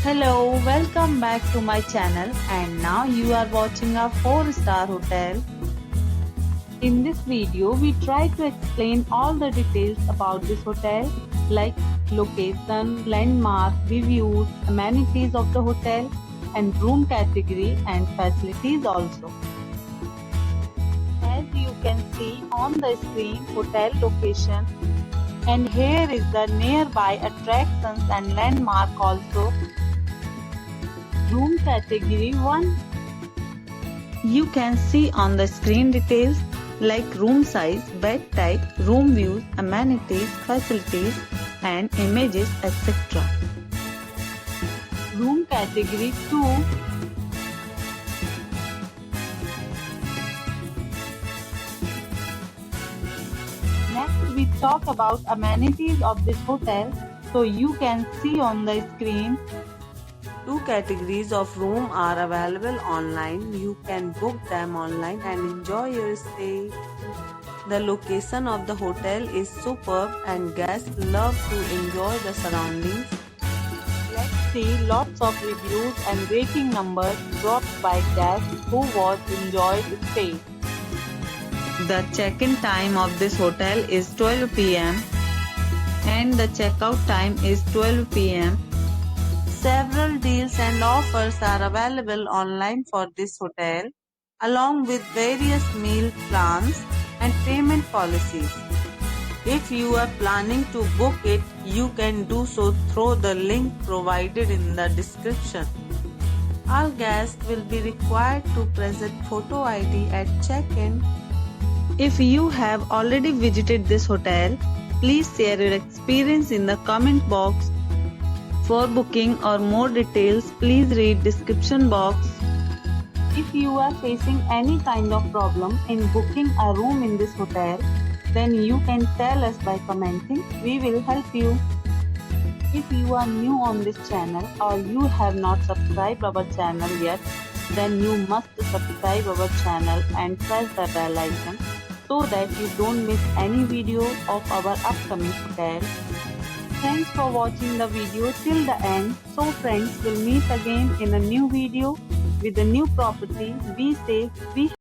Hello, welcome back to my channel, and now you are watching a 4-star hotel. In this video, we try to explain all the details about this hotel like location, landmark, reviews, amenities of the hotel and room category and facilities also. As you can see on the screen, hotel location, and here is the nearby attractions and landmark also. Room category 1. You can see on the screen details like room size, bed type, room views, amenities, facilities and images, etc. Room category 2. Next we talk about amenities of this hotel. So you can see on the screen. 2 categories of room are available online. You can book them online and enjoy your stay. The location of the hotel is superb and guests love to enjoy the surroundings. Let's see lots of reviews and rating numbers dropped by guests who enjoyed stay. The check-in time of this hotel is 12 p.m. and the check-out time is 12 p.m. Several deals and offers are available online for this hotel, along with various meal plans and payment policies. If you are planning to book it, you can do so through the link provided in the description. All guests will be required to present photo ID at check-in. If you have already visited this hotel, please share your experience in the comment box. For booking or more details, please read description box. If you are facing any kind of problem in booking a room in this hotel, then you can tell us by commenting. We will help you. If you are new on this channel or you have not subscribed our channel yet, then you must subscribe our channel and press the bell icon so that you don't miss any video of our upcoming hotel. Thanks for watching the video till the end. So friends, will meet again in a new video with a new property. Be safe, be